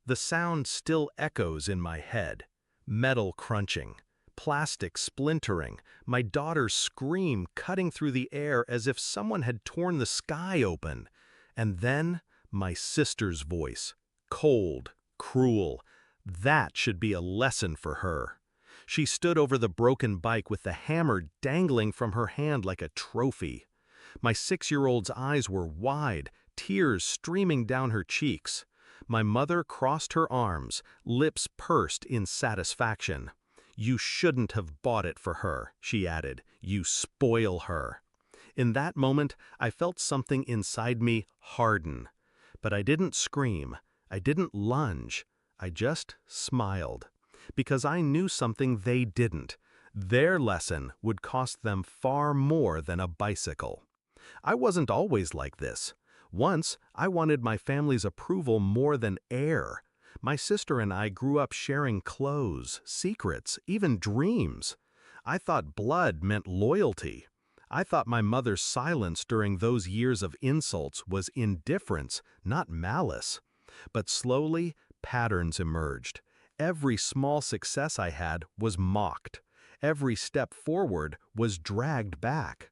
The sound still echoes in my head. Metal crunching, plastic splintering, my daughter's scream cutting through the air as if someone had torn the sky open. And then, my sister's voice. Cold, cruel. That should be a lesson for her. She stood over the broken bike with the hammer dangling from her hand like a trophy. My 6-year-old's eyes were wide, tears streaming down her cheeks. My mother crossed her arms, lips pursed in satisfaction. "You shouldn't have bought it for her," she added. "You spoil her." In that moment, I felt something inside me harden. But I didn't scream. I didn't lunge. I just smiled. Because I knew something they didn't. Their lesson would cost them far more than a bicycle. I wasn't always like this. Once, I wanted my family's approval more than air. My sister and I grew up sharing clothes, secrets, even dreams. I thought blood meant loyalty. I thought my mother's silence during those years of insults was indifference, not malice. But slowly, patterns emerged. Every small success I had was mocked. Every step forward was dragged back.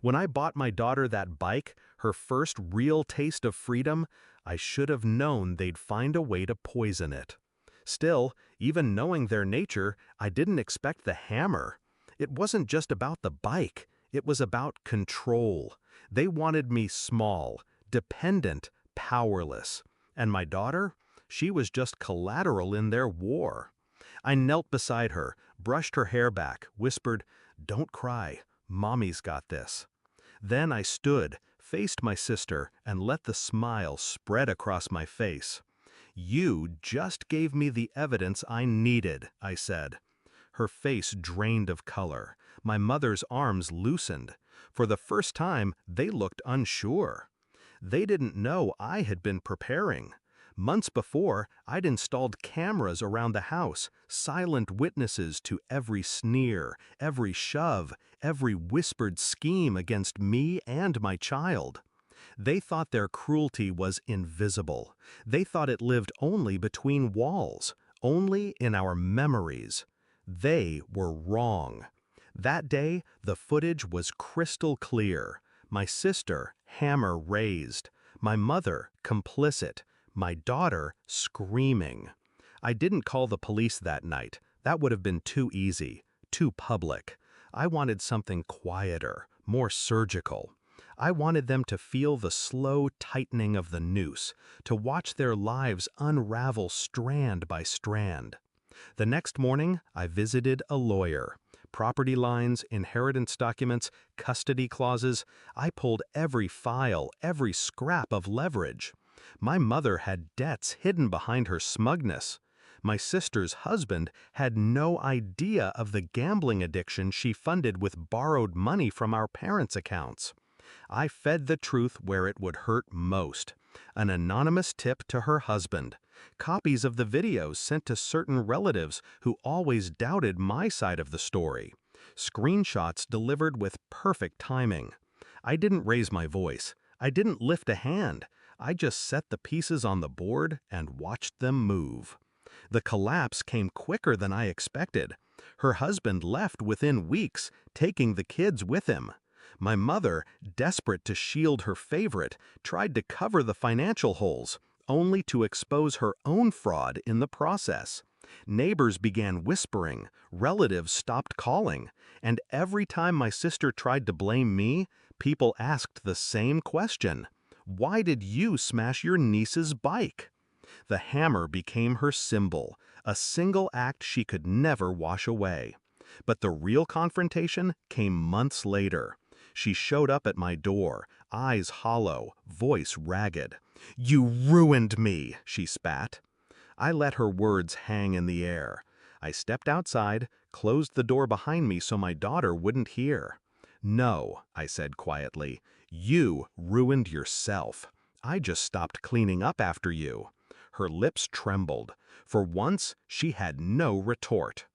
When I bought my daughter that bike, her first real taste of freedom, I should have known they'd find a way to poison it. Still, even knowing their nature, I didn't expect the hammer. It wasn't just about the bike. It was about control. They wanted me small, dependent, powerless. And my daughter? She was just collateral in their war. I knelt beside her, brushed her hair back, whispered, "Don't cry. Mommy's got this." Then I stood, faced my sister, and let the smile spread across my face. "You just gave me the evidence I needed," I said. Her face drained of color. My mother's arms loosened. For the first time, they looked unsure. They didn't know I had been preparing. Months before, I'd installed cameras around the house, silent witnesses to every sneer, every shove, every whispered scheme against me and my child. They thought their cruelty was invisible. They thought it lived only between walls, only in our memories. They were wrong. That day, the footage was crystal clear. My sister, hammer raised. My mother, complicit. My daughter, screaming. I didn't call the police that night. That would have been too easy, too public. I wanted something quieter, more surgical. I wanted them to feel the slow tightening of the noose, to watch their lives unravel strand by strand. The next morning, I visited a lawyer. Property lines, inheritance documents, custody clauses. I pulled every file, every scrap of leverage. My mother had debts hidden behind her smugness. My sister's husband had no idea of the gambling addiction she funded with borrowed money from our parents' accounts. I fed the truth where it would hurt most. An anonymous tip to her husband. Copies of the videos sent to certain relatives who always doubted my side of the story. Screenshots delivered with perfect timing. I didn't raise my voice. I didn't lift a hand. I just set the pieces on the board and watched them move. The collapse came quicker than I expected. Her husband left within weeks, taking the kids with him. My mother, desperate to shield her favorite, tried to cover the financial holes, only to expose her own fraud in the process. Neighbors began whispering, relatives stopped calling, and every time my sister tried to blame me, people asked the same question. Why did you smash your niece's bike? The hammer became her symbol, a single act she could never wash away. But the real confrontation came months later. She showed up at my door, eyes hollow, voice ragged. "You ruined me," she spat. I let her words hang in the air. I stepped outside, closed the door behind me so my daughter wouldn't hear. "No," I said quietly, "you ruined yourself. I just stopped cleaning up after you." Her lips trembled. For once, she had no retort.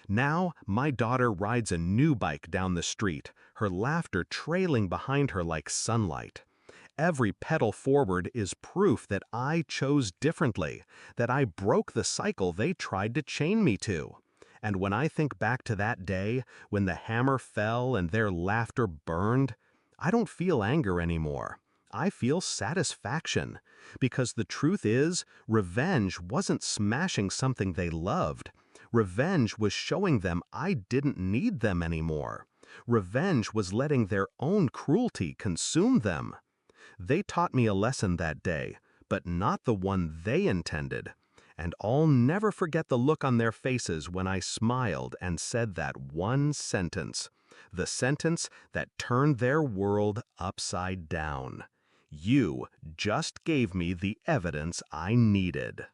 Now, my daughter rides a new bike down the street, her laughter trailing behind her like sunlight. Every pedal forward is proof that I chose differently, that I broke the cycle they tried to chain me to. And when I think back to that day, when the hammer fell and their laughter burned, I don't feel anger anymore. I feel satisfaction. Because the truth is, revenge wasn't smashing something they loved. Revenge was showing them I didn't need them anymore. Revenge was letting their own cruelty consume them. They taught me a lesson that day, but not the one they intended. And I'll never forget the look on their faces when I smiled and said that one sentence. The sentence that turned their world upside down. You just gave me the evidence I needed.